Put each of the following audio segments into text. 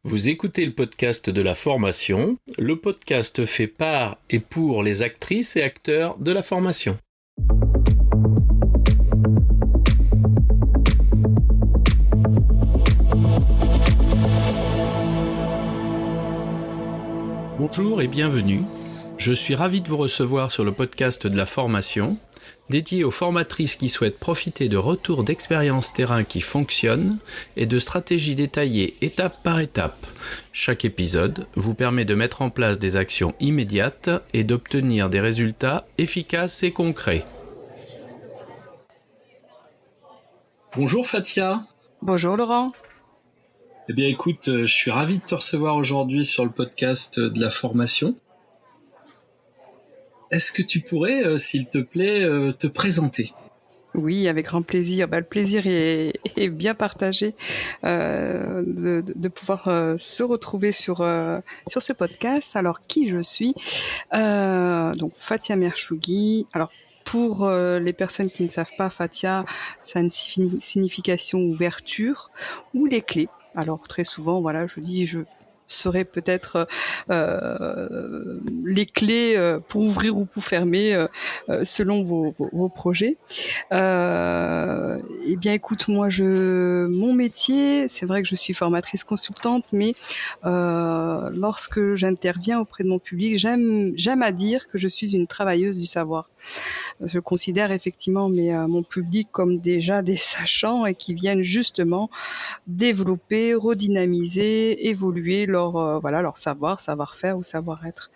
Vous écoutez le podcast de la formation. Le podcast fait par et pour les actrices et acteurs de la formation. Bonjour et bienvenue. Je suis ravi de vous recevoir sur le podcast de la formation, dédié aux formatrices qui souhaitent profiter de retours d'expériences terrain qui fonctionnent et de stratégies détaillées étape par étape. Chaque épisode vous permet de mettre en place des actions immédiates et d'obtenir des résultats efficaces et concrets. Bonjour Fatia. Bonjour Laurent. Eh bien écoute, je suis ravi de te recevoir aujourd'hui sur le podcast de la formation. Est-ce que tu pourrais, s'il te plaît, te présenter ? Oui, avec grand plaisir. Le plaisir est bien partagé de pouvoir se retrouver sur ce podcast. Alors, qui je suis ? Donc, Fatia Merchougui. Alors, pour les personnes qui ne savent pas, Fatia, ça a une signification ouverture ou les clés. Alors, très souvent, voilà, je serait peut-être les clés pour ouvrir ou pour fermer selon vos projets. Eh bien, écoute, mon métier, c'est vrai que je suis formatrice consultante, mais lorsque j'interviens auprès de mon public, j'aime à dire que je suis une travailleuse du savoir. Je considère effectivement mon public comme déjà des sachants et qui viennent justement développer, redynamiser, évoluer leur savoir-faire ou savoir-être.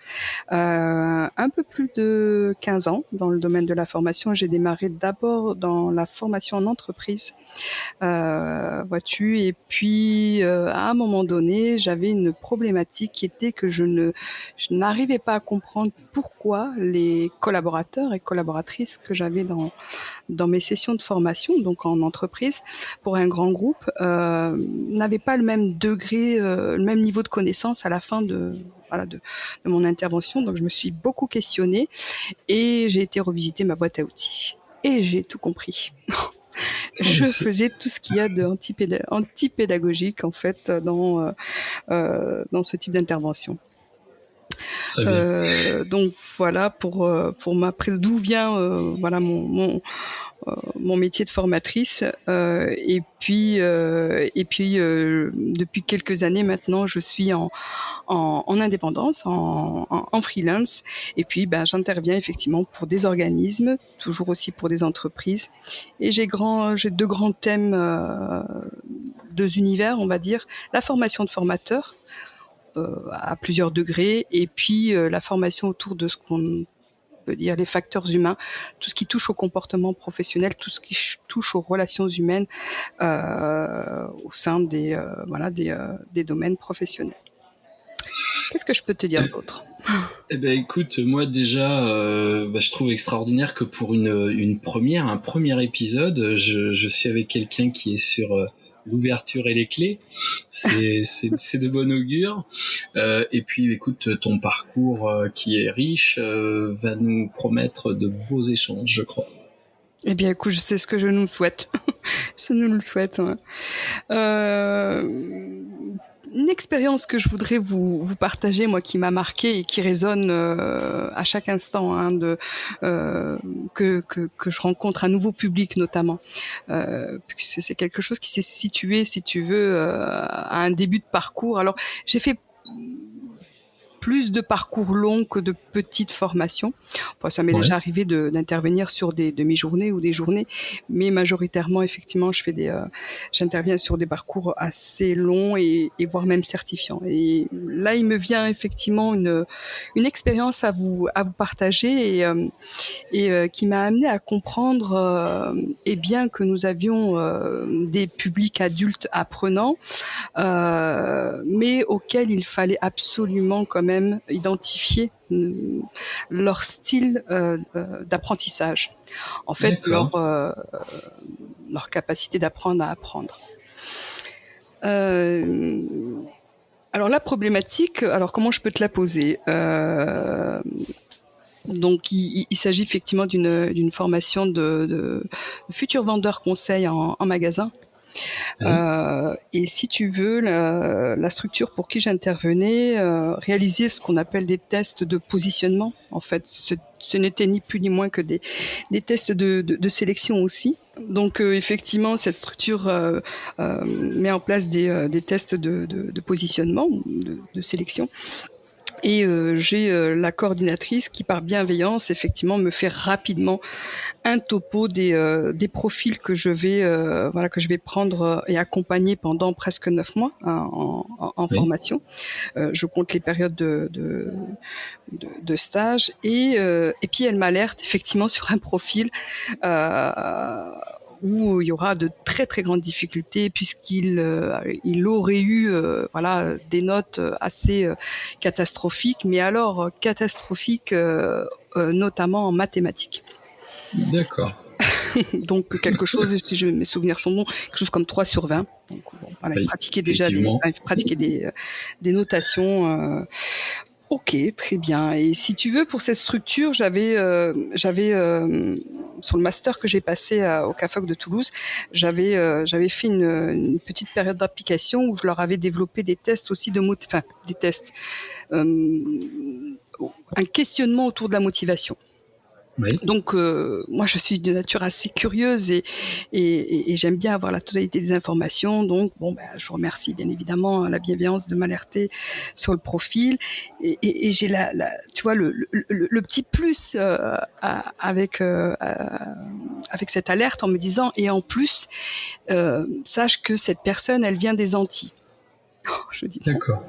Un peu plus de 15 ans dans le domaine de la formation. J'ai démarré d'abord dans la formation en entreprise, vois-tu, et puis à un moment donné, j'avais une problématique qui était que je n'arrivais pas à comprendre pourquoi les collaborateurs et collaboratrices que j'avais dans mes sessions de formation, donc en entreprise, pour un grand groupe, n'avaient pas le même degré, le même niveau de connaissance à la fin de mon intervention. Donc je me suis beaucoup questionnée et j'ai été revisiter ma boîte à outils. Et j'ai tout compris. Je faisais tout ce qu'il y a de anti-pédagogique en fait dans ce type d'intervention. Donc voilà pour ma prise, d'où vient mon métier de formatrice, et puis depuis quelques années maintenant je suis en indépendance, en freelance, et puis j'interviens effectivement pour des organismes, toujours aussi pour des entreprises, et j'ai deux grands thèmes, deux univers, on va dire: la formation de formateurs à plusieurs degrés, et puis la formation autour de ce qu'on peut dire les facteurs humains, tout ce qui touche au comportement professionnel, tout ce qui touche aux relations humaines au sein des domaines professionnels. Qu'est-ce que je peux te dire d'autre ? Eh ben écoute, moi déjà, je trouve extraordinaire que pour un premier épisode, je suis avec quelqu'un qui est sur l'ouverture et les clés. C'est de bon augure. Et puis écoute, ton parcours qui est riche va nous promettre de beaux échanges, je crois. Eh bien écoute, je sais ce que je nous souhaite. Je nous le souhaite. Ouais. Une expérience que je voudrais vous partager, moi, qui m'a marquée et qui résonne à chaque instant, que je rencontre un nouveau public notamment, puisque c'est quelque chose qui s'est situé, si tu veux, à un début de parcours. Alors, j'ai fait plus de parcours longs que de petites formations. Enfin, ça m'est déjà arrivé d'intervenir sur des demi-journées ou des journées, mais majoritairement, effectivement, j'interviens sur des parcours assez longs et voire même certifiants. Et là, il me vient effectivement une expérience à vous partager et qui m'a amené à comprendre bien que nous avions des publics adultes apprenants, mais auxquels il fallait absolument quand même identifier leur style d'apprentissage. En fait, leur capacité d'apprendre à apprendre. Alors la problématique, comment je peux te la poser ? Donc, il s'agit effectivement d'une formation de futur vendeur conseil en magasin. Oui. Et si tu veux, la structure pour qui j'intervenais réalisait ce qu'on appelle des tests de positionnement. En fait, ce n'était ni plus ni moins que des tests de sélection aussi. Donc effectivement, cette structure met en place des tests de positionnement, de sélection. Et j'ai la coordinatrice qui, par bienveillance, effectivement, me fait rapidement un topo des profils que je vais prendre et accompagner pendant presque 9 mois en Oui. formation. Je compte les périodes de stage et puis elle m'alerte effectivement sur un profil euh, où il y aura de très très grandes difficultés puisqu'il il aurait eu des notes assez catastrophiques, mais alors catastrophiques notamment en mathématiques. D'accord. Donc quelque chose, si mes souvenirs sont bons, quelque chose comme 3 sur 20. Donc bon, voilà, il Oui, pratiquait déjà effectivement. des notations. Ok, très bien. Et si tu veux, pour cette structure, j'avais sur le master que j'ai passé au CAFOC de Toulouse, j'avais fait une petite période d'application où je leur avais développé des tests aussi des tests, un questionnement autour de la motivation. Oui. Donc moi je suis de nature assez curieuse et j'aime bien avoir la totalité des informations. Donc je vous remercie bien évidemment la bienveillance de m'alerter sur le profil et j'ai tu vois le petit plus avec cette alerte en me disant et en plus sache que cette personne elle vient des Antilles. Je dis bon. D'accord.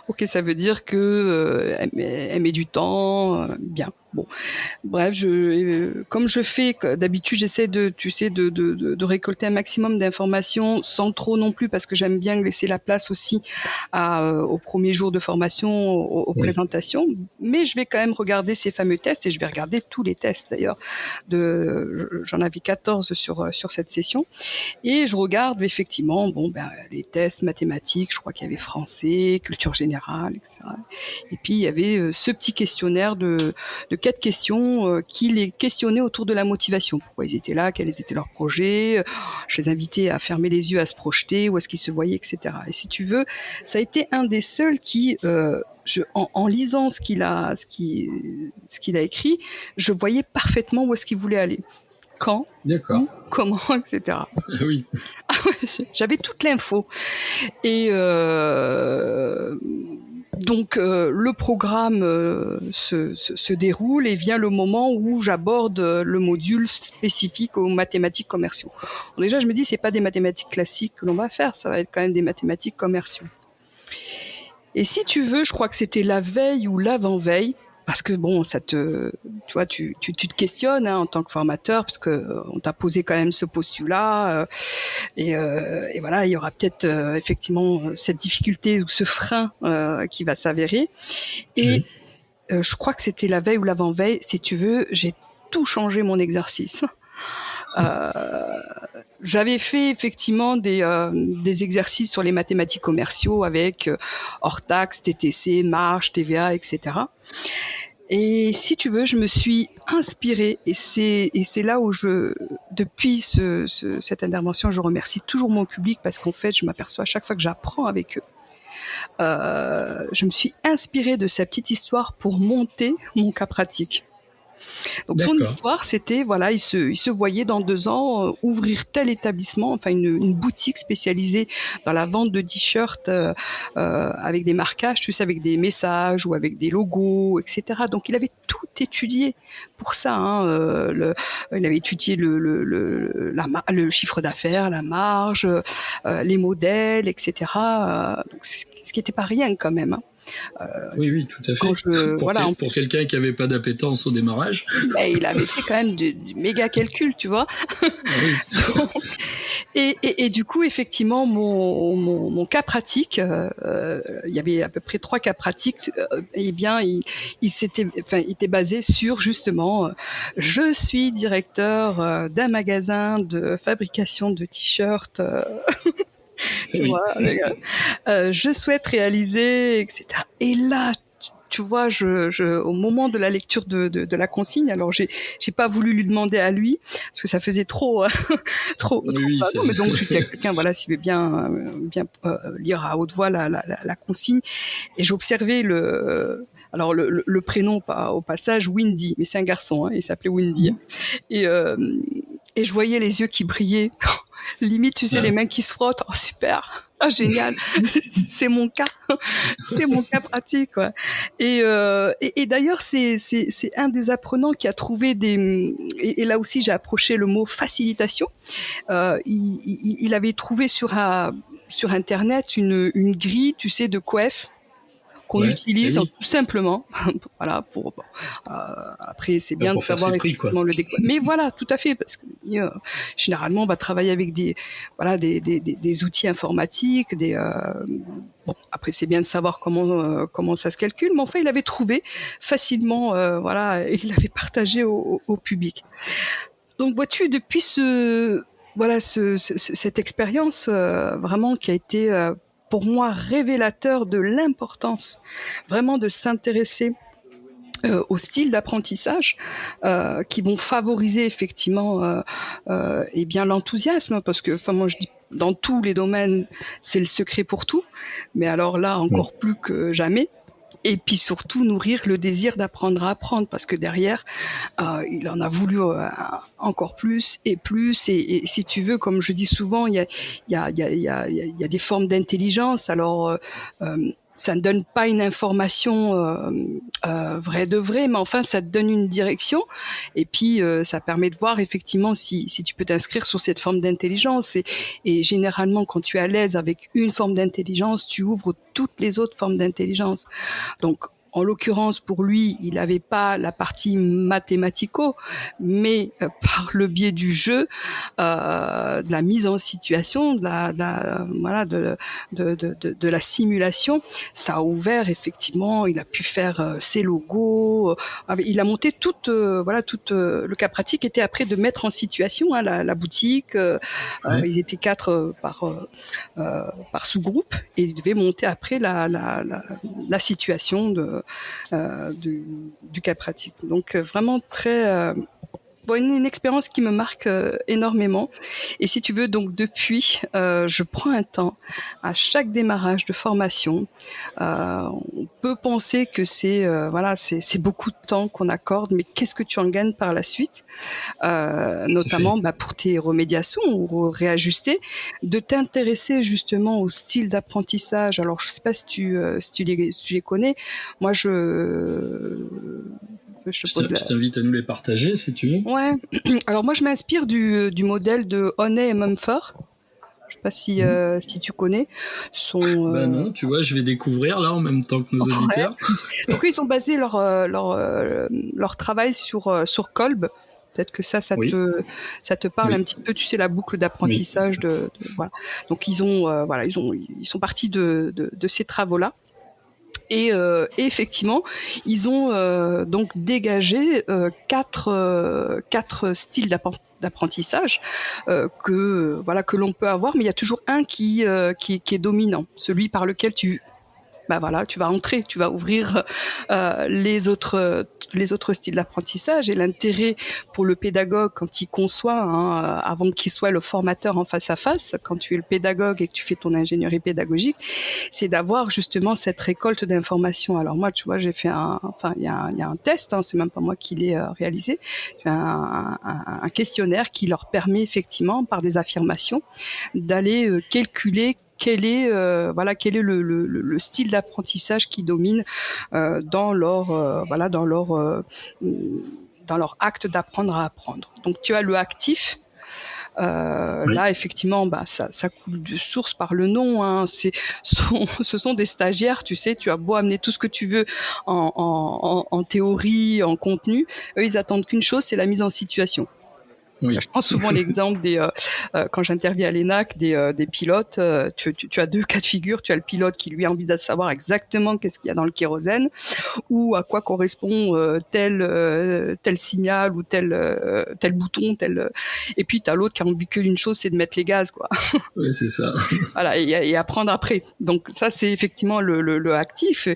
Ok, ça veut dire que elle met du temps, bien. Bon, bref, comme je fais d'habitude, j'essaie de récolter un maximum d'informations sans trop non plus parce que j'aime bien laisser la place aussi aux premiers jours de formation, aux Oui. présentations. Mais je vais quand même regarder ces fameux tests et je vais regarder tous les tests d'ailleurs. J'en avais 14 sur cette session et je regarde effectivement les tests mathématiques. Je crois qu'il y avait français, culture générale, etc. Et puis il y avait ce petit questionnaire de 4 questions qui les questionnaient autour de la motivation. Pourquoi ils étaient là, quels étaient leurs projets. Je les invitais à fermer les yeux, à se projeter, où est-ce qu'ils se voyaient, etc. Et si tu veux, ça a été un des seuls qui, en lisant ce qu'il a écrit, je voyais parfaitement où est-ce qu'il voulait aller. Quand, D'accord. où, comment, etc. Oui. J'avais toute l'info. Et donc le programme se déroule et vient le moment où j'aborde le module spécifique aux mathématiques commerciaux. Donc déjà je me dis c'est pas des mathématiques classiques que l'on va faire, ça va être quand même des mathématiques commerciaux. Et si tu veux, je crois que c'était la veille ou l'avant-veille, parce que bon, tu vois, tu te questionnes en tant que formateur, parce que on t'a posé quand même ce postulat, et voilà, il y aura peut-être effectivement cette difficulté ou ce frein qui va s'avérer. Et je crois que c'était la veille ou l'avant-veille. Si tu veux, j'ai tout changé mon exercice. J'avais fait effectivement des exercices sur les mathématiques commerciaux avec hors taxe, TTC, marge, TVA, etc. Et si tu veux, je me suis inspirée et c'est là où depuis cette intervention, je remercie toujours mon public parce qu'en fait, je m'aperçois à chaque fois que j'apprends avec eux. Je me suis inspirée de sa petite histoire pour monter mon cas pratique. Donc son histoire, c'était il se voyait dans 2 ans ouvrir tel établissement, enfin une boutique spécialisée dans la vente de t-shirts avec des marquages, tu sais, avec des messages ou avec des logos, etc. Donc il avait tout étudié pour ça. Il avait étudié le chiffre d'affaires, la marge, les modèles, etc. Donc ce qui n'était pas rien quand même. Oui, tout à fait. Pour quelqu'un qui n'avait pas d'appétence au démarrage. Mais il avait fait quand même du méga calcul, tu vois. Oui. et du coup, effectivement, mon cas pratique, il y avait à peu près 3 cas pratiques. Il était basé sur justement, je suis directeur d'un magasin de fabrication de t-shirts. Tu vois, je souhaite réaliser, etc. Et là, tu vois, au moment de la lecture de la consigne, alors j'ai pas voulu lui demander à lui parce que ça faisait trop trop Oui, non, mais donc j'ai dit à quelqu'un, voilà, s'il veut bien lire à haute voix la consigne, et j'observais le prénom au passage, Windy, mais c'est un garçon, hein, il s'appelait Windy, et et je voyais les yeux qui brillaient. Limite, tu sais, les mains qui se frottent. Oh, super. Ah, génial. C'est mon cas. C'est mon cas pratique, quoi. Et d'ailleurs, c'est un des apprenants qui a trouvé et là aussi, j'ai approché le mot facilitation. Il avait trouvé sur Internet une grille, tu sais, de coef qu'on utilise tout simplement, voilà, après c'est bien de savoir effectivement le décoder. Mais voilà, tout à fait, parce que généralement on va travailler avec des outils informatiques, bon, après c'est bien de savoir comment ça se calcule, mais enfin il avait trouvé facilement, voilà, et il l'avait partagé au public. Donc vois-tu, depuis cette expérience vraiment qui a été pour moi révélateur de l'importance vraiment de s'intéresser au style d'apprentissage qui vont favoriser effectivement et bien l'enthousiasme, parce que enfin moi je dis dans tous les domaines c'est le secret pour tout, mais alors là encore plus que jamais. Et puis surtout nourrir le désir d'apprendre à apprendre, parce que derrière il en a voulu encore plus, et si tu veux, comme je dis souvent, il y a des formes d'intelligence. Alors ça ne donne pas une information vraie de vrai, mais enfin ça te donne une direction, et puis ça permet de voir effectivement si tu peux t'inscrire sur cette forme d'intelligence, et généralement quand tu es à l'aise avec une forme d'intelligence, tu ouvres toutes les autres formes d'intelligence. Donc en l'occurrence, pour lui, il n'avait pas la partie mathématico, mais par le biais du jeu, de la mise en situation, de la simulation, ça a ouvert effectivement. Il a pu faire ses logos. Il a monté tout le cas pratique était après de mettre en situation la boutique. Ils étaient 4 par sous-groupe, et ils devaient monter après la situation du cas pratique. Donc vraiment très une expérience qui me marque énormément. Et si tu veux, donc depuis, je prends un temps à chaque démarrage de formation. On peut penser que c'est beaucoup de temps qu'on accorde, mais qu'est-ce que tu en gagnes par la suite, notamment pour tes remédiations ou réajuster, de t'intéresser justement au style d'apprentissage. Alors je sais pas si tu les connais. Moi je t'invite à nous les partager si tu veux. Ouais. Alors moi je m'inspire du modèle de Honey et Mumford. Je sais pas si tu connais. Non, tu vois, je vais découvrir là en même temps que nos auditeurs. Donc ils ont basé leur travail sur Kolb. Peut-être que ça te parle un petit peu. Tu sais, la boucle d'apprentissage voilà. Donc ils sont partis de ces travaux-là. Et effectivement, ils ont donc dégagé quatre styles d'apprentissage que l'on peut avoir, mais il y a toujours un qui est dominant, celui par lequel tu vas entrer, tu vas ouvrir les autres styles d'apprentissage. Et l'intérêt pour le pédagogue quand il conçoit, avant qu'il soit le formateur en face à face, quand tu es le pédagogue et que tu fais ton ingénierie pédagogique, c'est d'avoir justement cette récolte d'informations. Alors moi, tu vois, j'ai fait il y a un test, c'est même pas moi qui l'ai réalisé, un questionnaire qui leur permet effectivement par des affirmations d'aller calculer quel est le style d'apprentissage qui domine dans leur acte d'apprendre à apprendre. Donc tu as le actif. Là, effectivement, ça coule de source par le nom. Ce sont des stagiaires, tu sais. Tu as beau amener tout ce que tu veux en théorie, en contenu, eux, ils attendent qu'une chose, c'est la mise en situation. Oui. Je prends souvent l'exemple quand j'interviens à l'ENAC, des pilotes. Tu as deux cas de figure. Tu as le pilote qui lui a envie de savoir exactement qu'est-ce qu'il y a dans le kérosène ou à quoi correspond tel signal ou tel bouton, et puis tu as l'autre qui a envie que d'une chose, c'est de mettre les gaz, quoi. Oui, c'est ça. Voilà, et apprendre après. Donc ça, c'est effectivement le actif.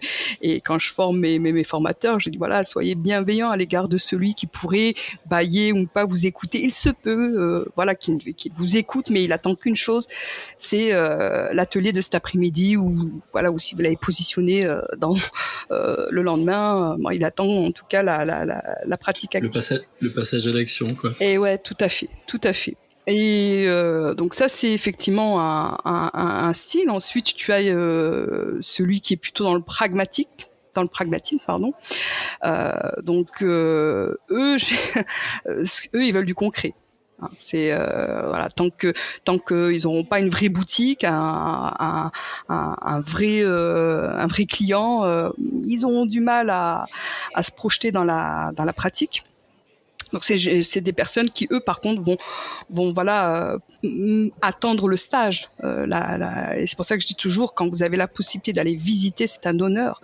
Et quand je forme mes formateurs, je dis voilà, soyez bienveillants à l'égard de celui qui pourrait bâiller ou pas vous écouter. Il se peut, voilà, qu'il vous écoute, mais il attend qu'une chose, c'est l'atelier de cet après-midi, ou voilà, ou si vous l'avez positionné le lendemain, il attend en tout cas la pratique active. Le passage à l'action, quoi. Et ouais, tout à fait, tout à fait. Et donc ça, c'est effectivement un style. Ensuite, tu as celui qui est plutôt dans le pragmatisme, pardon. Donc eux, eux, ils veulent du concret. C'est voilà, tant que ils n'auront pas une vraie boutique, un vrai client, ils auront du mal à se projeter dans la pratique. Donc c'est des personnes qui, eux, par contre, vont voilà, attendre le stage. Et c'est pour ça que je dis toujours, quand vous avez la possibilité d'aller visiter, c'est un honneur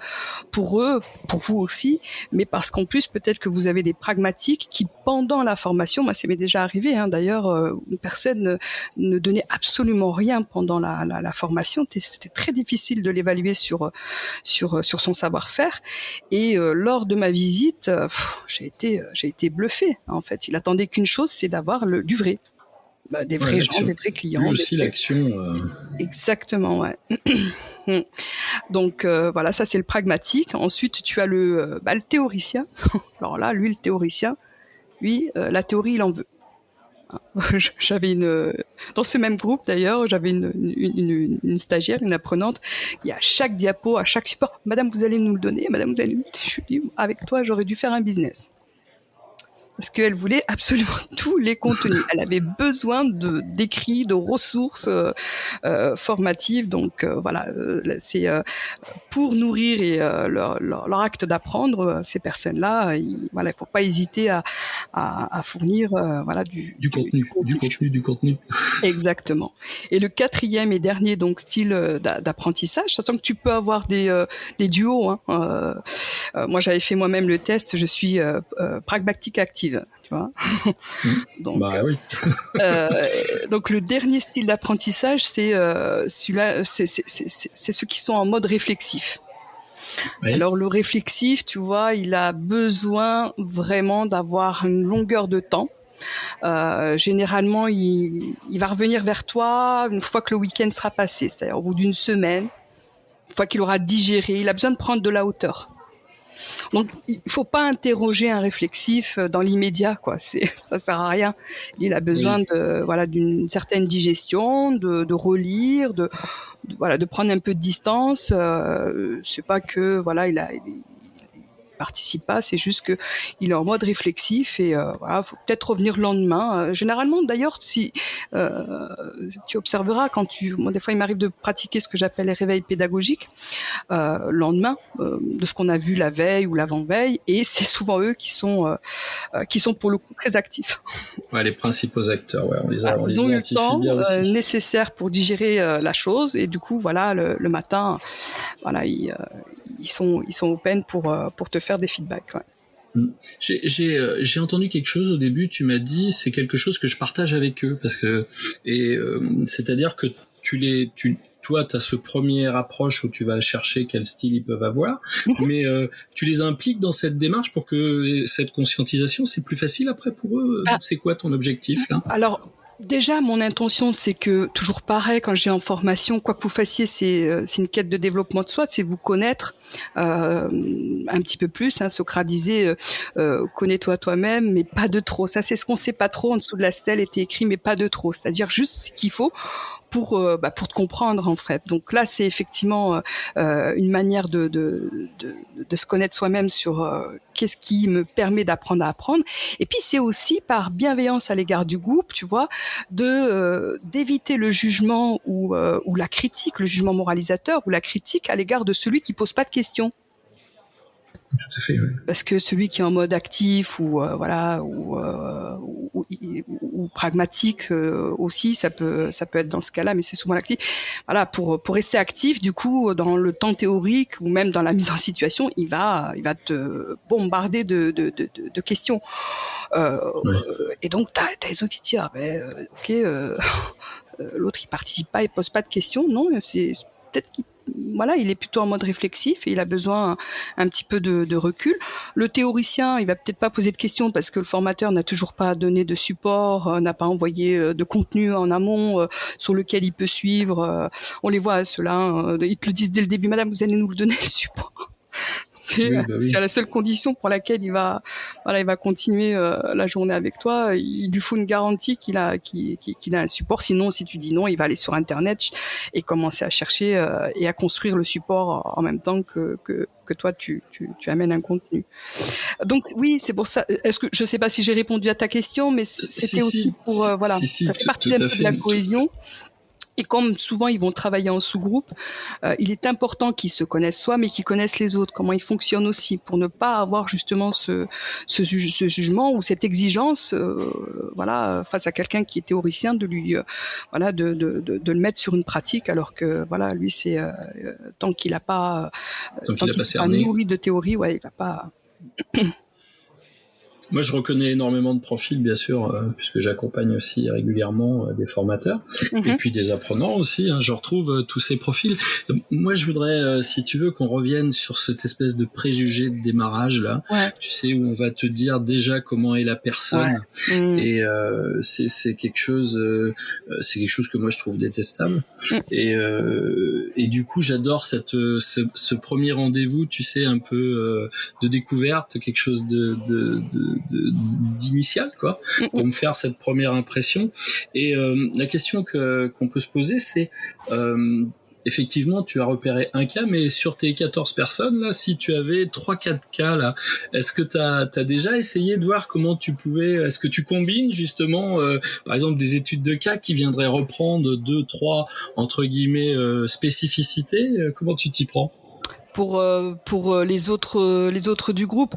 pour eux, pour vous aussi, mais parce qu'en plus, peut-être que vous avez des pragmatiques qui, pendant la formation, moi, ça m'est déjà arrivé, d'ailleurs, une personne ne donnait absolument rien pendant la formation. C'était très difficile de l'évaluer sur son savoir-faire. Et lors de ma visite, j'ai été bluffée. En fait, il attendait qu'une chose, c'est d'avoir du vrai, des vrais gens, des vrais clients. Lui aussi, l'action. Exactement, ouais. Donc voilà, ça c'est le pragmatique. Ensuite, tu as le théoricien. Alors là, lui, le théoricien, la théorie, il en veut. J'avais dans ce même groupe d'ailleurs, j'avais une stagiaire, une apprenante, et à chaque diapo, à chaque support, Madame, vous allez nous le donner, Madame, vous allez nous... Je dis, avec toi, j'aurais dû faire un business. Parce qu'elle voulait absolument tous les contenus. Elle avait besoin d'écrits, de ressources formatives. Donc voilà, c'est pour nourrir leur acte d'apprendre, ces personnes-là. Voilà, il faut pas hésiter à fournir voilà du contenu. Exactement. Et le quatrième et dernier donc style d'apprentissage, sachant que tu peux avoir des duos. Moi, j'avais fait moi-même le test. Je suis pragmatique active. Tu vois. Donc, oui. Donc le dernier style d'apprentissage, c'est celui-là, c'est ceux qui sont en mode réflexif. Oui. Alors le réflexif, tu vois, il a besoin vraiment d'avoir une longueur de temps. Généralement, il va revenir vers toi une fois que le week-end sera passé, c'est-à-dire au bout d'une semaine, une fois qu'il aura digéré. Il a besoin de prendre de la hauteur. Donc, il faut pas interroger un réflexif dans l'immédiat, quoi. Ça sert à rien. Il a besoin d'une certaine digestion, de relire, de prendre un peu de distance. C'est pas que il participe pas, c'est juste que il est en mode réflexif et faut peut-être revenir le lendemain. Généralement, d'ailleurs, si tu observeras moi, des fois, il m'arrive de pratiquer ce que j'appelle les réveils pédagogiques le lendemain de ce qu'on a vu la veille ou l'avant-veille, et c'est souvent eux qui sont pour le coup très actifs. Ouais, les principaux acteurs, ils ont eu le temps nécessaire pour digérer la chose, et du coup, voilà, le matin, voilà, ils sont open pour te faire des feedbacks. Ouais. J'ai entendu quelque chose au début. Tu m'as dit c'est quelque chose que je partage avec eux parce que c'est-à-dire que toi, tu as ce premier approche où tu vas chercher quel style ils peuvent avoir, mais tu les impliques dans cette démarche pour que cette conscientisation, c'est plus facile après pour eux. C'est quoi ton objectif là ? Alors, déjà, mon intention, c'est que, toujours pareil, quand j'ai en formation, quoi que vous fassiez, c'est une quête de développement de soi, c'est vous connaître un petit peu plus. Socrate disait connais-toi toi-même, mais pas de trop. Ça, c'est ce qu'on sait pas trop. En dessous de la stèle était écrit, mais pas de trop. C'est-à-dire juste ce qu'il faut pour te comprendre, en fait. Donc là, c'est effectivement une manière de se connaître soi-même sur qu'est-ce qui me permet d'apprendre à apprendre. Et puis c'est aussi par bienveillance à l'égard du groupe, tu vois, d'éviter le jugement ou la critique, le jugement moralisateur ou la critique à l'égard de celui qui pose pas de questions. Tout à fait, oui. Parce que celui qui est en mode actif ou ou pragmatique aussi, ça peut être dans ce cas-là, mais c'est souvent l'actif. Voilà, pour rester actif, du coup, dans le temps théorique ou même dans la mise en situation, il va te bombarder de questions. Ouais. Et donc, t'as les autres qui disent, ah ben, ok, l'autre il participe pas, il pose pas de questions. Non, c'est peut-être qu'il voilà, il est plutôt en mode réflexif et il a besoin un petit peu de recul. Le théoricien, il va peut-être pas poser de questions parce que le formateur n'a toujours pas donné de support, n'a pas envoyé de contenu en amont sur lequel il peut suivre. On les voit, ceux-là, ils te le disent dès le début, madame, vous allez nous le donner, le support. Oui, bah oui. C'est la seule condition pour laquelle il va continuer la journée avec toi. Il lui faut une garantie qu'il a un support. Sinon, si tu dis non, il va aller sur Internet et commencer à chercher et à construire le support en même temps que toi tu amènes un contenu. Donc oui, c'est pour ça. Est-ce que je sais pas si j'ai répondu à ta question, mais c'était aussi pour voilà, ça fait partie un peu de la cohésion. Et comme souvent ils vont travailler en sous-groupe, il est important qu'ils se connaissent soi, mais qu'ils connaissent les autres, comment ils fonctionnent aussi, pour ne pas avoir justement ce jugement ou cette exigence, voilà, face à quelqu'un qui est théoricien, de lui, voilà, de le mettre sur une pratique, alors que voilà, lui c'est tant qu'il a pas, tant qu'il a pas cerné, nourri de théorie, ouais, il va pas. Moi, je reconnais énormément de profils, bien sûr, puisque j'accompagne aussi régulièrement des formateurs et puis des apprenants aussi. Hein, je retrouve tous ces profils. Moi, je voudrais, si tu veux, qu'on revienne sur cette espèce de préjugé de démarrage là. Ouais. Tu sais, où on va te dire déjà comment est la personne, et c'est quelque chose que moi je trouve détestable. Et du coup, j'adore ce premier rendez-vous, tu sais, un peu de découverte, quelque chose d'initial, quoi, pour me faire cette première impression. Et la question qu'on peut se poser, c'est effectivement, tu as repéré un cas, mais sur tes 14 personnes, là, si tu avais 3-4 cas, là, est-ce que tu as déjà essayé de voir comment tu pouvais, est-ce que tu combines justement, par exemple, des études de cas qui viendraient reprendre 2-3, entre guillemets, spécificités, comment tu t'y prends? Pour les autres du groupe.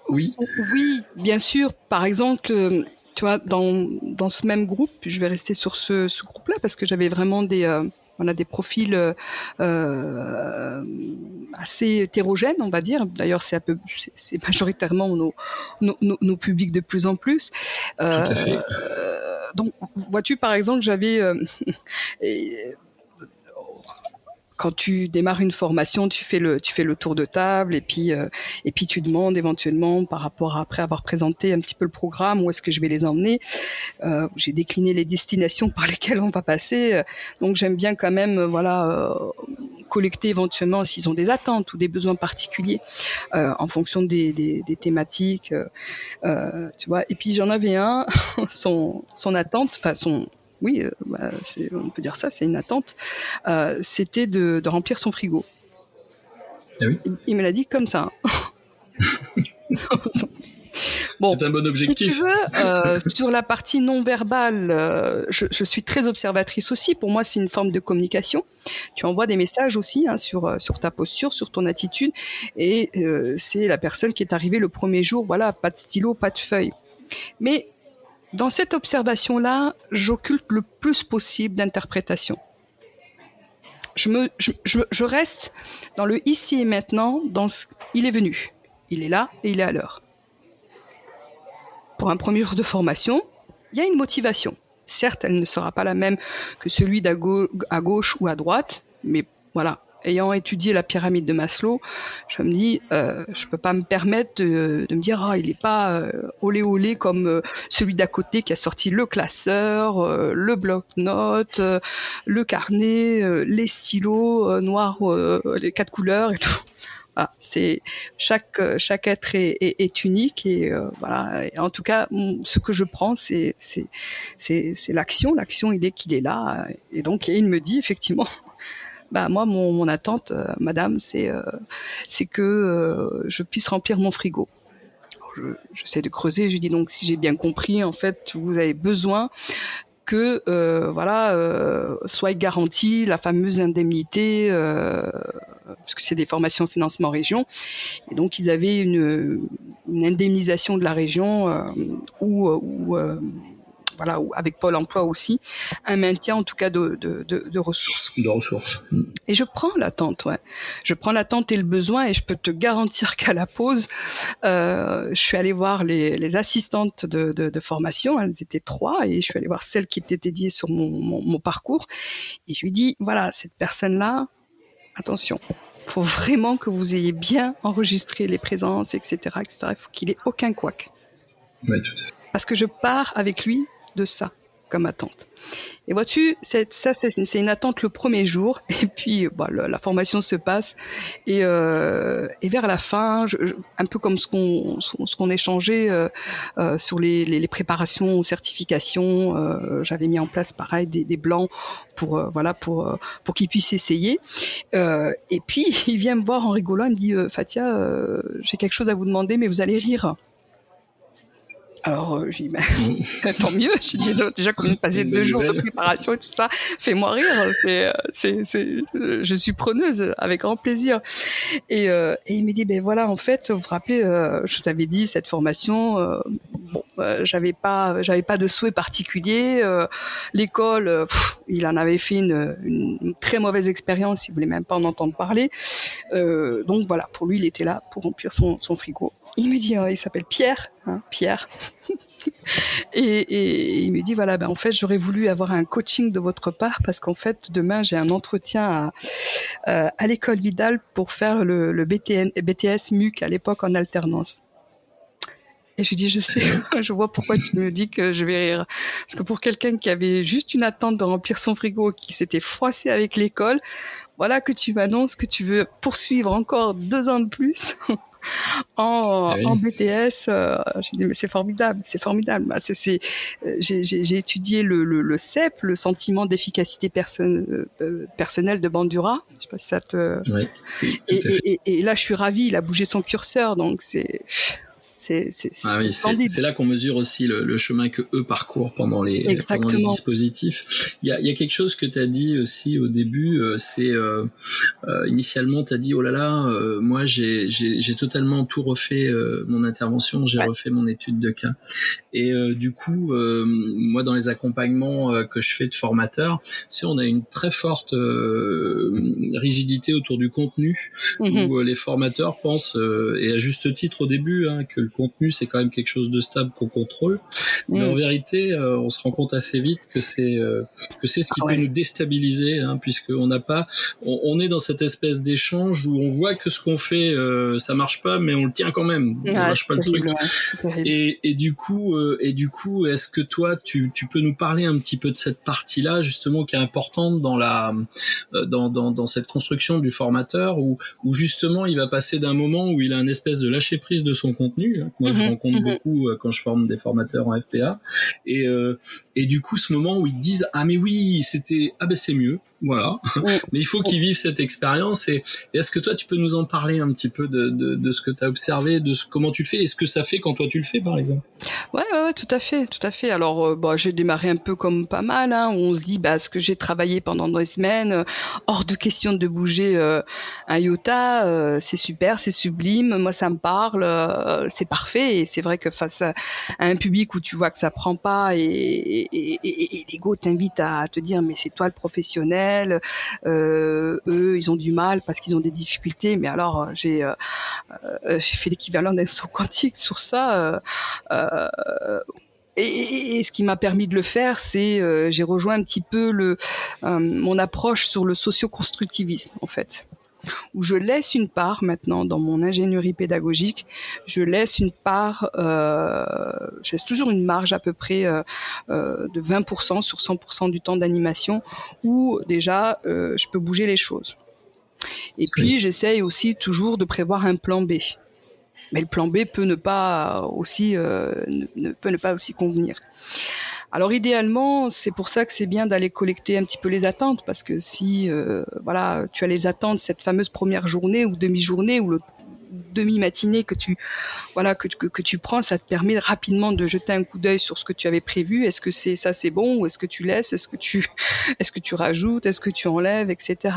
Oui, bien sûr. Par exemple, tu vois, dans ce même groupe, je vais rester sur ce groupe-là parce que j'avais vraiment des profils assez hétérogènes, on va dire. D'ailleurs, c'est majoritairement nos publics de plus en plus. tout à fait. Donc, vois-tu, par exemple, j'avais quand tu démarres une formation, tu fais le tour de table et puis tu demandes éventuellement par rapport à, après avoir présenté un petit peu le programme, où est-ce que je vais les emmener. J'ai décliné les destinations par lesquelles on va passer. Donc j'aime bien quand même collecter éventuellement s'ils ont des attentes ou des besoins particuliers en fonction des thématiques. Tu vois. Et puis j'en avais un, son attente, enfin oui, on peut dire ça, c'est une attente. C'était de remplir son frigo. Ah oui. Il me l'a dit comme ça. Bon, c'est un bon objectif. Si tu veux, sur la partie non verbale, je suis très observatrice aussi. Pour moi, c'est une forme de communication. Tu envoies des messages aussi sur ta posture, sur ton attitude. Et c'est la personne qui est arrivée le premier jour. Voilà, pas de stylo, pas de feuille. Mais dans cette observation-là, j'occulte le plus possible d'interprétation. Je reste dans le ici et maintenant, il est venu, il est là et il est à l'heure. Pour un premier jour de formation, il y a une motivation. Certes, elle ne sera pas la même que celui à gauche ou à droite, mais voilà. Ayant étudié la pyramide de Maslow, je me dis, je peux pas me permettre de me dire, il est pas olé olé comme celui d'à côté qui a sorti le classeur, le bloc-notes, le carnet, les stylos noirs, les 4 couleurs et tout. Voilà, c'est chaque être est unique et voilà. Et en tout cas, ce que je prends, c'est l'action. L'action, il est qu'il est là, et donc il me dit effectivement. Bah moi mon attente, madame, c'est que je puisse remplir mon frigo. J'essaie de creuser, je dis donc si j'ai bien compris, en fait, vous avez besoin que soit garantie la fameuse indemnité puisque c'est des formations financement région. Et donc, ils avaient une indemnisation de la région voilà, ou avec Pôle emploi aussi, un maintien en tout cas de ressources. De ressources. Et je prends l'attente, ouais. Je prends l'attente et le besoin, et je peux te garantir qu'à la pause, je suis allée voir les assistantes de formation, elles étaient 3, et je suis allée voir celle qui était dédiée sur mon parcours, et je lui dis, voilà, cette personne-là, attention, faut vraiment que vous ayez bien enregistré les présences, etc., etc. Il faut qu'il ait aucun couac. Oui, tout à fait. Parce que je pars avec lui de ça comme attente. Et vois-tu, c'est une attente le premier jour, et puis la formation se passe, et vers la fin, un peu comme ce qu'on échangeait sur les préparations aux certifications, j'avais mis en place pareil des blancs pour qu'ils puissent essayer. Et puis il vient me voir en rigolant, il me dit Fatia, j'ai quelque chose à vous demander, mais vous allez rire. Alors, j'ai dit, tant mieux. J'ai dit, déjà qu'on vient de passer 2 jours de préparation et tout ça, fais-moi rire. Je suis preneuse, avec grand plaisir. Et il me dit, ben voilà, en fait, vous vous rappelez, je t'avais dit, cette formation, j'avais pas de souhait particulier. L'école, il en avait fait une très mauvaise expérience. Il voulait même pas en entendre parler. Donc voilà, pour lui, il était là pour remplir son frigo. Il me dit, il s'appelle Pierre, Pierre. et il me dit, voilà, en fait, j'aurais voulu avoir un coaching de votre part, parce qu'en fait, demain, j'ai un entretien à l'école Vidal pour faire le BTS MUC à l'époque en alternance. Et je lui dis, je sais, je vois pourquoi tu me dis que je vais rire. Parce que pour quelqu'un qui avait juste une attente de remplir son frigo, qui s'était froissé avec l'école, voilà que tu m'annonces que tu veux poursuivre encore 2 ans de plus en BTS. J'ai dit, mais c'est formidable. J'ai étudié le CEP, le sentiment d'efficacité personnelle de Bandura. Je sais pas si ça te... Oui. Et là, je suis ravie, il a bougé son curseur, donc c'est là qu'on mesure aussi le chemin que eux parcourent pendant les dispositifs. Il y a quelque chose que tu as dit aussi au début, c'est initialement tu as dit, oh là là, moi j'ai totalement tout refait, mon intervention, j'ai refait mon étude de cas. Et du coup, moi dans les accompagnements que je fais de formateurs, tu sais, on a une très forte rigidité autour du contenu, où les formateurs pensent, et à juste titre au début, que le contenu c'est quand même quelque chose de stable qu'on contrôle, mais en vérité on se rend compte assez vite que c'est ce qui peut nous déstabiliser, puisque on est dans cette espèce d'échange où on voit que ce qu'on fait ça marche pas, mais on le tient quand même, on lâche pas le truc. Et du coup, est-ce que toi tu peux nous parler un petit peu de cette partie-là justement qui est importante dans cette construction du formateur, où justement il va passer d'un moment où il a une espèce de lâcher prise de son contenu, moi je rencontre beaucoup quand je forme des formateurs en FPA, et du coup ce moment où ils disent, ah mais oui, c'est mieux, voilà. Mais il faut qu'ils vivent cette expérience, et est-ce que toi tu peux nous en parler un petit peu de ce que tu as observé, comment tu le fais, et ce que ça fait quand toi tu le fais par exemple? Ouais, tout à fait. Alors, j'ai démarré un peu comme pas mal, où on se dit, ce que j'ai travaillé pendant 2 semaines, hors de question de bouger un iota, c'est super, c'est sublime, moi ça me parle, c'est parfait. Et c'est vrai que face à un public où tu vois que ça prend pas, et l'ego t'invite à te dire, mais c'est toi le professionnel, eux ils ont du mal parce qu'ils ont des difficultés, mais alors j'ai fait l'équivalent d'un saut quantique sur ça. Et ce qui m'a permis de le faire, c'est j'ai rejoint un petit peu mon approche sur le socio-constructivisme, en fait, où je laisse une part maintenant dans mon ingénierie pédagogique, je laisse toujours une marge à peu près de 20% sur 100% du temps d'animation, où déjà je peux bouger les choses. Et puis j'essaye aussi toujours de prévoir un plan B. Mais le plan B peut ne pas aussi convenir. Alors idéalement, c'est pour ça que c'est bien d'aller collecter un petit peu les attentes, parce que si tu as les attentes cette fameuse première journée ou demi-journée où demi-matinée que tu prends, ça te permet rapidement de jeter un coup d'œil sur ce que tu avais prévu. Est-ce que c'est bon, ou est-ce que tu laisses, est-ce que tu rajoutes, est-ce que tu enlèves, etc.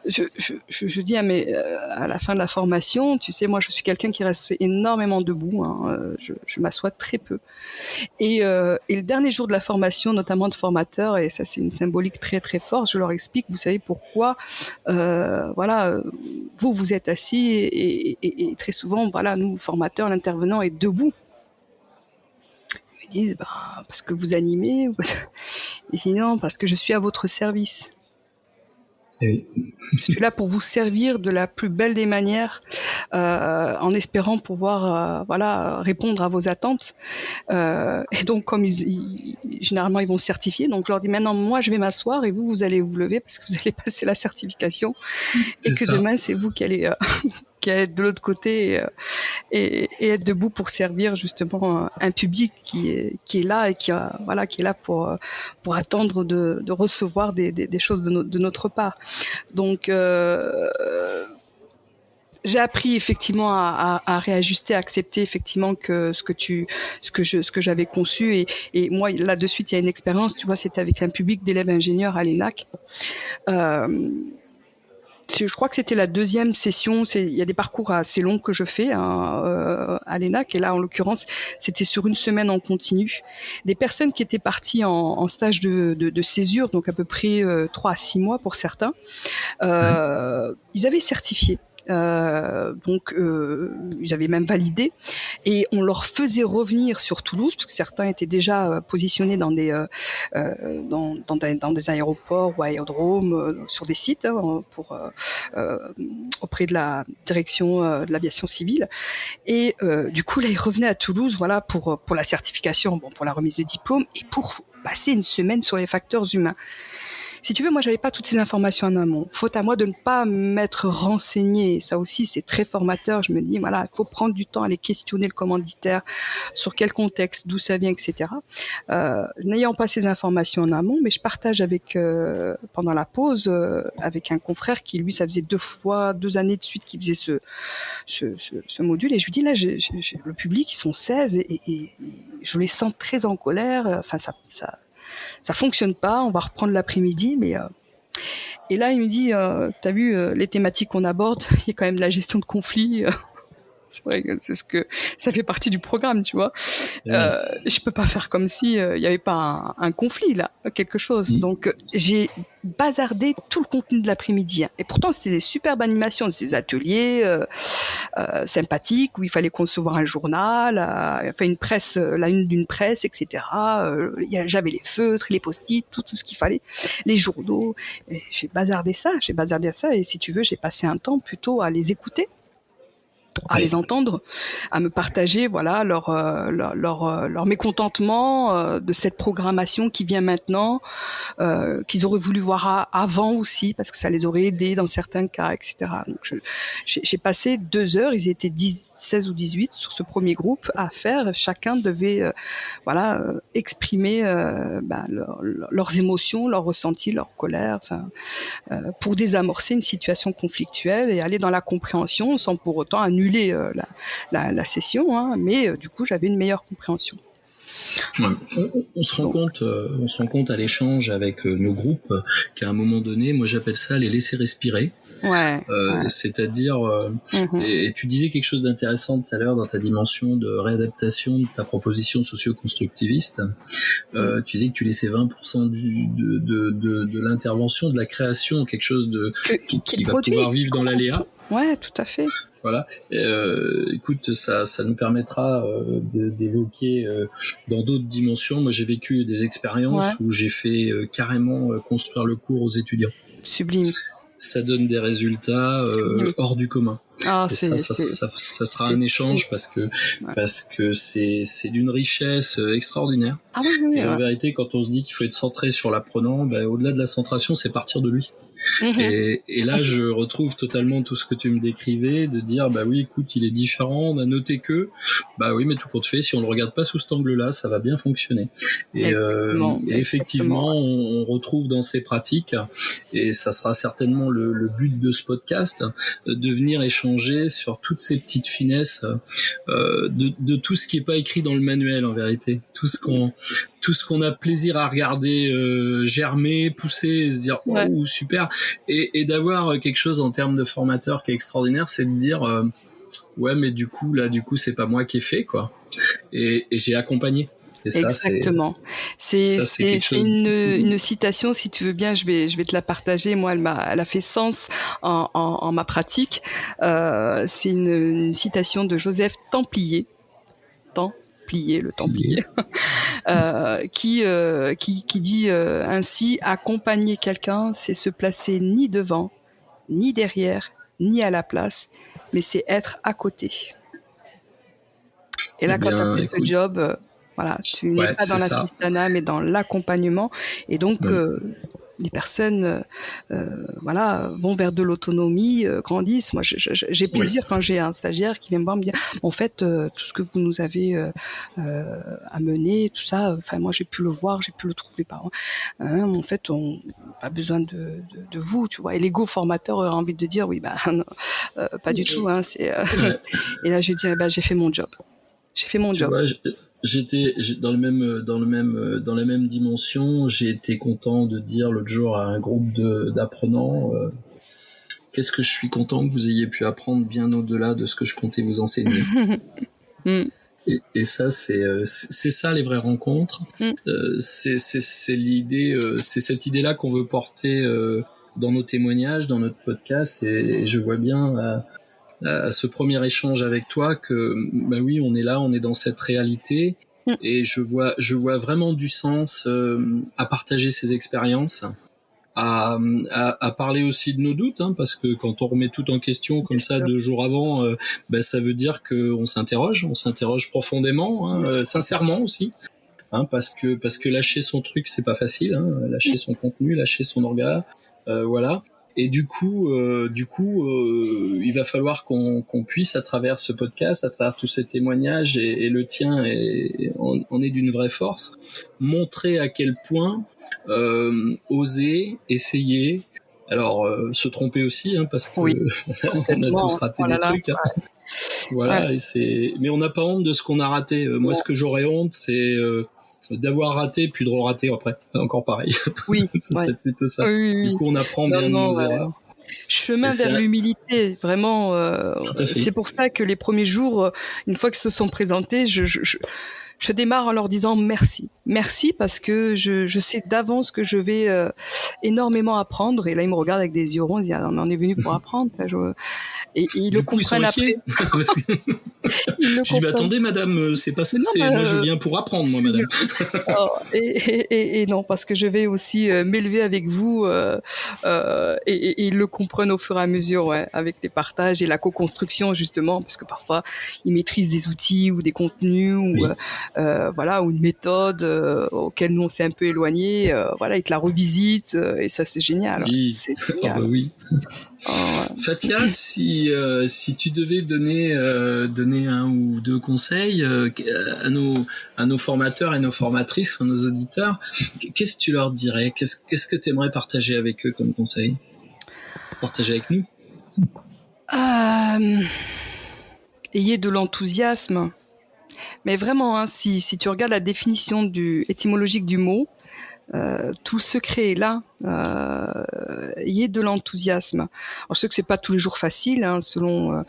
Je dis à la fin de la formation, tu sais, moi je suis quelqu'un qui reste énormément debout, hein, je m'assois très peu. Et le dernier jour de la formation, notamment de formateurs, et ça c'est une symbolique très très forte, je leur explique, vous savez pourquoi, vous êtes assis et très souvent, voilà, nous formateurs, l'intervenant est debout. Ils me disent, parce que vous animez. Et je dis non, parce que je suis à votre service. Oui. Je suis là pour vous servir de la plus belle des manières, en espérant pouvoir répondre à vos attentes. Et donc, comme généralement ils vont certifier, donc je leur dis maintenant, moi je vais m'asseoir et vous allez vous lever parce que vous allez passer la certification. C'est et que ça. Demain c'est vous qui allez être de l'autre côté et être debout pour servir justement un public qui est là et qui est là pour attendre de recevoir des choses de notre part. Donc j'ai appris effectivement à réajuster, à accepter effectivement que ce que j'avais conçu, et moi là de suite il y a une expérience, tu vois, c'était avec un public d'élèves ingénieurs à l'ENAC. Je crois que c'était la deuxième session. Il y a des parcours assez longs que je fais à l'ENAC, et là en l'occurrence c'était sur une semaine en continu. Des personnes qui étaient parties en stage de césure, donc à peu près 3 à 6 mois pour certains, ils avaient certifié. Donc ils avaient même validé, et on leur faisait revenir sur Toulouse parce que certains étaient déjà positionnés dans des aéroports ou aérodromes, sur des sites, auprès de la direction de l'aviation civile, et du coup là ils revenaient à Toulouse, voilà, pour la certification, pour la remise de diplôme et pour passer une semaine sur les facteurs humains. Si tu veux, moi, j'avais pas toutes ces informations en amont. Faute à moi de ne pas m'être renseignée. Ça aussi, c'est très formateur. Je me dis, voilà, il faut prendre du temps à aller questionner le commanditaire, sur quel contexte, d'où ça vient, etc. N'ayant pas ces informations en amont, mais je partage pendant la pause, avec un confrère qui, lui, ça faisait 2 années de suite qu'il faisait ce module. Et je lui dis, là, le public, ils sont 16 et je les sens très en colère. Enfin, ça fonctionne pas, on va reprendre l'après-midi, mais et là il me dit, t'as vu les thématiques qu'on aborde, il y a quand même la gestion de conflits. C'est vrai que ça fait partie du programme, tu vois. Je peux pas faire comme si il y avait pas un conflit là, quelque chose. Donc j'ai bazardé tout le contenu de l'après-midi, hein. Et pourtant c'était des superbes animations, c'était des ateliers sympathiques où il fallait concevoir un journal, une presse, la une d'une presse, etc. J'avais les feutres, les post-it, tout ce qu'il fallait, les journaux. Et j'ai bazardé ça, et si tu veux, j'ai passé un temps plutôt à les écouter, à les entendre, à me partager, voilà, leur mécontentement de cette programmation qui vient maintenant, qu'ils auraient voulu voir avant aussi, parce que ça les aurait aidés dans certains cas, etc. Donc j'ai passé 2 heures, ils étaient 16 ou 18 sur ce premier groupe à faire. Chacun devait exprimer leurs émotions, leurs ressentis, leur colère, pour désamorcer une situation conflictuelle et aller dans la compréhension sans pour autant annuler la session, hein, mais du coup j'avais une meilleure compréhension. Ouais. On se rend compte à l'échange avec nos groupes qu'à un moment donné, moi j'appelle ça les laisser respirer. C'est-à-dire, et tu disais quelque chose d'intéressant tout à l'heure dans ta dimension de réadaptation de ta proposition socio-constructiviste. Tu disais que tu laissais 20% de l'intervention, de la création, quelque chose qui va pouvoir vivre dans l'aléa. Ouais, tout à fait. Voilà. Écoute, ça nous permettra d'évoquer dans d'autres dimensions. Moi, j'ai vécu des expériences où j'ai fait carrément construire le cours aux étudiants. Sublime. Ça donne des résultats hors du commun. Et ça sera un échange parce que c'est d'une richesse extraordinaire. Ah oui, et en vérité, quand on se dit qu'il faut être centré sur l'apprenant, au-delà de la centration, c'est partir de lui. Et là, je retrouve totalement tout ce que tu me décrivais, de dire, bah oui, écoute, il est différent, on a noté que, bah oui, mais tout compte fait, si on le regarde pas sous cet angle-là, ça va bien fonctionner. Et effectivement, on retrouve dans ces pratiques, et ça sera certainement le but de ce podcast, de venir échanger sur toutes ces petites finesses, de tout ce qui est pas écrit dans le manuel, en vérité. Tout ce qu'on a plaisir à regarder germer, pousser, et se dire oh super, et d'avoir quelque chose en termes de formateur qui est extraordinaire, c'est de dire ouais, mais du coup c'est pas moi qui ai fait, quoi, et j'ai accompagné. Et ça, exactement. C'est une citation, si tu veux bien, je vais te la partager. Moi, elle a fait sens en ma pratique. C'est une citation de Joseph Templier, le Templier, qui dit ainsi: accompagner quelqu'un, c'est se placer ni devant, ni derrière, ni à la place, mais c'est être à côté. Et là, quand tu as fait ce job, voilà, tu n'es pas dans l'assistanat, mais dans l'accompagnement. Et donc, les personnes vont vers de l'autonomie, grandissent. Moi, j'ai plaisir quand j'ai un stagiaire qui vient me voir, me dire en fait tout ce que vous nous avez amené, tout ça, enfin moi j'ai pu le voir, j'ai pu le trouver par en fait on n'a pas besoin de vous, tu vois. Et l'ego formateur aurait envie de dire oui, non, pas du tout, c'est et là je dis j'ai fait mon job. Vois, j'étais dans la même dimension. J'ai été content de dire l'autre jour à un groupe d'apprenants, qu'est-ce que je suis content que vous ayez pu apprendre bien au-delà de ce que je comptais vous enseigner. Et ça, c'est ça les vraies rencontres. C'est l'idée, c'est cette idée-là qu'on veut porter dans nos témoignages, dans notre podcast. Et je vois bien à ce premier échange avec toi que bah oui, on est là, on est dans cette réalité, et je vois vraiment du sens à partager ces expériences, à parler aussi de nos doutes, parce que quand on remet tout en question comme ça 2 jours avant, ça veut dire que on s'interroge profondément, sincèrement aussi, parce que lâcher son truc c'est pas facile, lâcher son contenu, lâcher son orga, voilà. Et du coup, il va falloir qu'on puisse, à travers ce podcast, à travers tous ces témoignages, et le tien on est d'une vraie force, montrer à quel point oser, essayer, alors se tromper aussi, parce que on a tous raté des trucs. Voilà, mais on n'a pas honte de ce qu'on a raté. Moi, ce que j'aurais honte, c'est d'avoir raté puis de re-rater après, encore pareil. Oui, c'est plutôt ça. Du coup, on apprend bien de nos erreurs. Chemin vers l'humilité, vraiment. C'est pour ça que les premiers jours, une fois qu'ils se sont présentés, je démarre en leur disant merci, parce que je sais d'avance que je vais énormément apprendre. Et là, ils me regardent avec des yeux ronds, ils disent on en est venu pour apprendre. Et ils le comprennent après. Je dis attendez madame, c'est pas ça, moi je viens pour apprendre, moi madame. et non, parce que je vais aussi m'élever avec vous, et ils le comprennent au fur et à mesure, avec les partages et la co-construction, justement, parce que parfois ils maîtrisent des outils ou des contenus ou ou une méthode auquel nous on s'est un peu éloigné, ils te la revisitent, et ça c'est génial. Oui. C'est génial. Oui. Fatia, si tu devais donner 1 ou 2 conseils à nos formateurs et nos formatrices, à nos auditeurs, qu'est-ce que tu leur dirais? Qu'est-ce que tu aimerais partager avec eux comme conseil? Partager avec nous? Ayez de l'enthousiasme. Mais vraiment, si tu regardes la définition étymologique du mot, tout le secret est là. Ayez de l'enthousiasme. Alors, je sais que c'est pas tous les jours facile, selon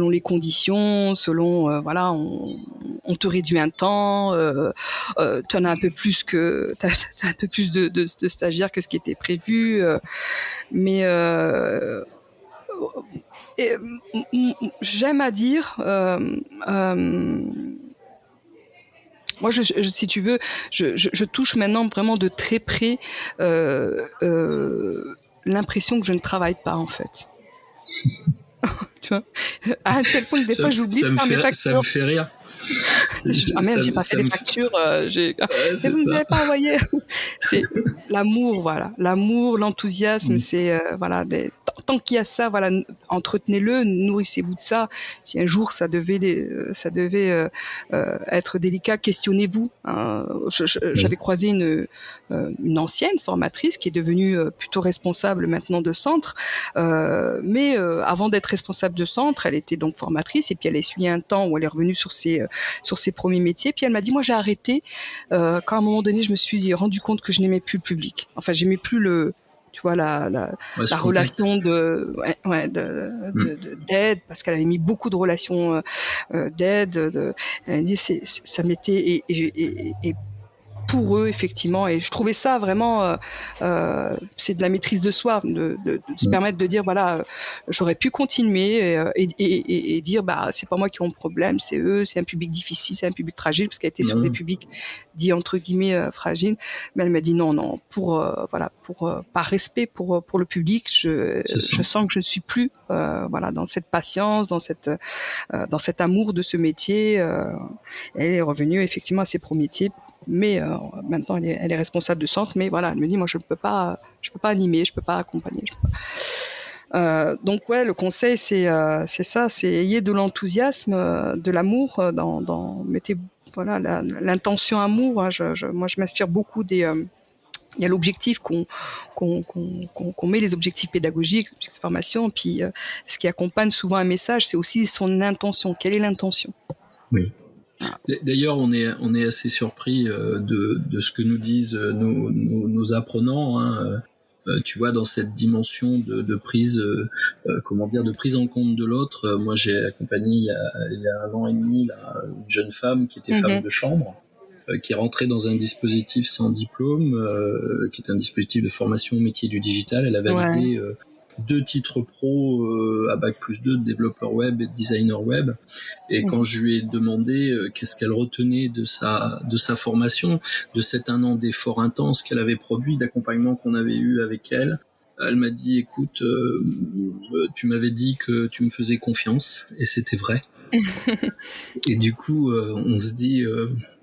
les conditions, selon on te réduit un temps, tu en as un peu plus t'as un peu plus de stagiaires que ce qui était prévu, mais j'aime à dire. Moi, si tu veux, je touche maintenant vraiment de très près l'impression que je ne travaille pas, en fait. Tu vois, à un tel point que des fois j'oublie de faire mes factures. Ça me fait rire. Merde, j'ai pas fait les factures. Mais vous ne les avez pas envoyées. c'est l'amour, voilà, l'amour, l'enthousiasme, c'est voilà, tant qu'il y a ça, voilà, entretenez-le, nourrissez-vous de ça. Si un jour ça devait être délicat, questionnez-vous. Hein. J'avais croisé une ancienne formatrice qui est devenue plutôt responsable maintenant de centre, mais avant d'être responsable de centre, elle était donc formatrice et puis elle a essuyé un temps où elle est revenue sur ses premiers métiers. Puis elle m'a dit, moi j'ai arrêté quand à un moment donné je me suis rendu compte que je n'aimais plus le public. Enfin, j'aimais plus tu vois la relation d'aide, parce qu'elle avait mis beaucoup de relations d'aide. Elle dit ça m'était et pour eux effectivement, et je trouvais ça vraiment c'est de la maîtrise de soi, de se permettre de dire voilà, j'aurais pu continuer et dire bah c'est pas moi qui ai un problème, c'est eux, c'est un public difficile, c'est un public fragile, parce qu'elle était sur des publics dits entre guillemets fragiles, mais elle m'a dit non pour par respect pour le public, je sens que je ne suis plus voilà dans cette patience, dans cet amour de ce métier. Elle est revenue effectivement à ses premiers métiers. Mais maintenant elle est responsable de centre, mais voilà, elle me dit moi je peux pas animer, je peux pas accompagner. Donc ouais, le conseil c'est ça, c'est ayez de l'enthousiasme, de l'amour mettez voilà l'intention amour. Hein, moi je m'inspire beaucoup il y a l'objectif qu'on met, les objectifs pédagogiques, les objectifs de formation, puis ce qui accompagne souvent un message, c'est aussi son intention. Quelle est l'intention ? Oui. D'ailleurs, on est assez surpris de ce que nous disent nos apprenants. Hein. Tu vois, dans cette dimension de prise, de prise en compte de l'autre. Moi, j'ai accompagné il y a 1 an et demi là, une jeune femme qui était femme de chambre, qui est rentrée dans un dispositif sans diplôme, qui est un dispositif de formation au métier du digital. Elle a validé 2 titres pro à Bac+2 de développeur web et de designer web. Et quand je lui ai demandé qu'est-ce qu'elle retenait de sa formation, de cet 1 an d'efforts intenses qu'elle avait produit, d'accompagnement qu'on avait eu avec elle, elle m'a dit écoute, tu m'avais dit que tu me faisais confiance, et c'était vrai. Et du coup on se dit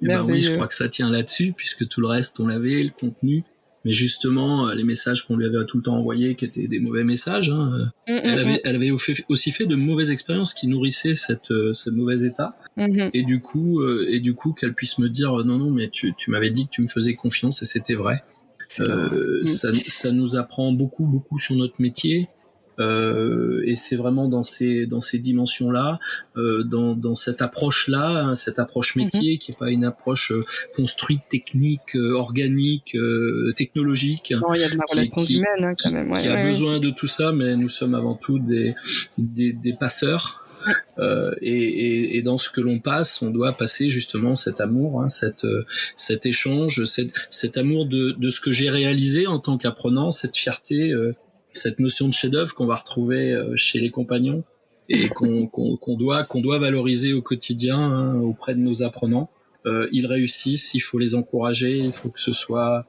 oui, je crois que ça tient là-dessus, puisque tout le reste on l'avait, le contenu, mais justement les messages qu'on lui avait tout le temps envoyés, qui étaient des mauvais messages, hein, elle avait aussi fait de mauvaises expériences qui nourrissaient ce mauvais état. Et du coup qu'elle puisse me dire non mais tu m'avais dit que tu me faisais confiance, et c'était vrai. Ça nous apprend beaucoup sur notre métier. Et c'est vraiment dans ces dimensions-là, dans cette approche-là, hein, cette approche métier qui est pas une approche construite, technique, organique, technologique, non, il y a de la relation humaine, hein, quand même. Qui a besoin de tout ça, mais nous sommes avant tout des passeurs. Et dans ce que l'on passe, on doit passer justement cet amour, hein, cet échange, cet amour de ce que j'ai réalisé en tant qu'apprenant, cette fierté, cette notion de chef-d'œuvre qu'on va retrouver chez les compagnons, et qu'on doit valoriser au quotidien, hein, auprès de nos apprenants. Ils réussissent, il faut les encourager, il faut que ce soit...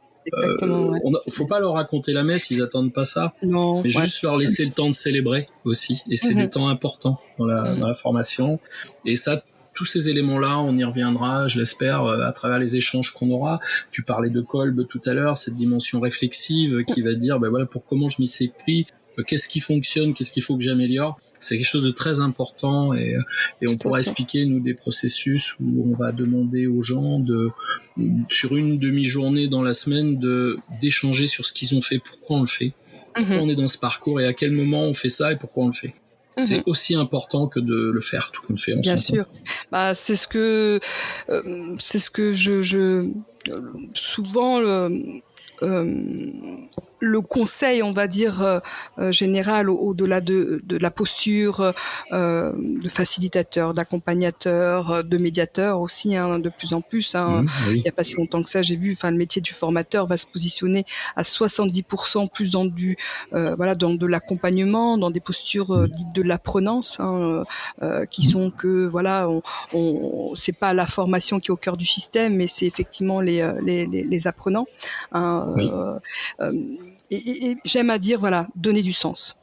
faut pas leur raconter la messe, ils attendent pas ça. Non, mais juste leur laisser le temps de célébrer aussi. Et c'est des temps importants dans la formation. Et ça, tous ces éléments-là, on y reviendra, je l'espère, à travers les échanges qu'on aura. Tu parlais de Kolb tout à l'heure, cette dimension réflexive qui va dire, voilà, pour comment je m'y suis pris, qu'est-ce qui fonctionne, qu'est-ce qu'il faut que j'améliore. C'est quelque chose de très important, et on pourra expliquer, nous, des processus où on va demander aux gens sur une demi-journée dans la semaine, d'échanger sur ce qu'ils ont fait, pourquoi on le fait, pourquoi on est dans ce parcours et à quel moment on fait ça et pourquoi on le fait. C'est aussi important que de le faire tout comme fait. Bien sûr. Bah, c'est ce que je souvent le conseil, on va dire, général, au-delà de la posture de facilitateur, d'accompagnateur, de médiateur aussi, hein, de plus en plus. Hein. Il n'y a pas si longtemps que ça, j'ai vu, le métier du formateur va se positionner à 70% plus dans dans de l'accompagnement, dans des postures dites de l'apprenance, hein, qui sont que c'est pas la formation qui est au cœur du système, mais c'est effectivement les apprenants. Hein, et j'aime à dire, donner du sens.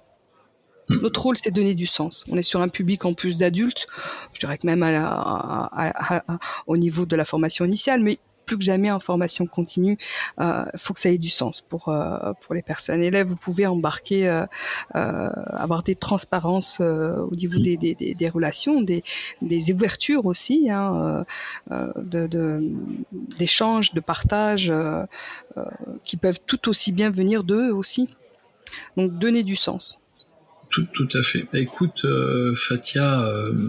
Notre rôle, c'est donner du sens. On est sur un public en plus d'adultes, je dirais que même au niveau de la formation initiale, mais plus que jamais en formation continue, faut que ça ait du sens pour les personnes. Et là, vous pouvez embarquer, avoir des transparences au niveau des relations, des ouvertures aussi, d'échanges, de partage, qui peuvent tout aussi bien venir d'eux aussi. Donc, donner du sens. Tout à fait. Écoute, Fatia,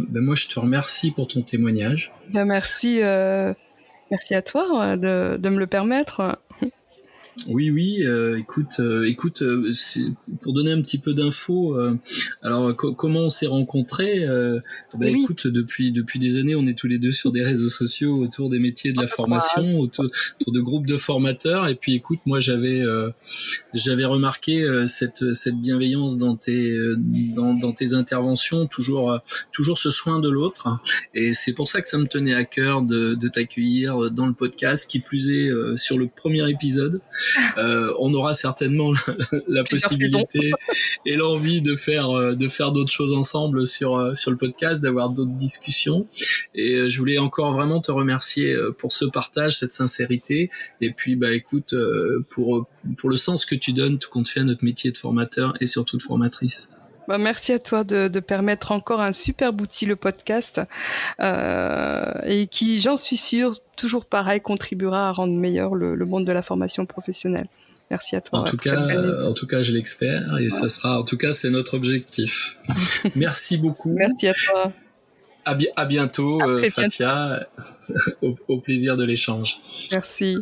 moi je te remercie pour ton témoignage. Merci à toi de me le permettre. Oui, écoute, pour donner un petit peu d'infos, alors comment on s'est rencontrés, oui. Écoute, depuis des années, on est tous les deux sur des réseaux sociaux autour des métiers de la formation, autour de groupes de formateurs, et puis écoute, moi j'avais remarqué cette bienveillance dans tes interventions, toujours ce soin de l'autre, et c'est pour ça que ça me tenait à cœur de t'accueillir dans le podcast, qui plus est sur le premier épisode. On aura certainement la possibilité et l'envie de faire d'autres choses ensemble sur le podcast, d'avoir d'autres discussions. Et je voulais encore vraiment te remercier pour ce partage, cette sincérité. Et puis, écoute, pour le sens que tu donnes tout compte fait à notre métier de formateur et surtout de formatrice. Merci à toi de permettre encore un superbe outil, le podcast, et qui, j'en suis sûre, toujours pareil, contribuera à rendre meilleur le monde de la formation professionnelle. Merci à toi. En tout cas, je l'espère, et ça sera, en tout cas, c'est notre objectif. Merci beaucoup. Merci à toi. À bientôt, Fatia. Au plaisir de l'échange. Merci.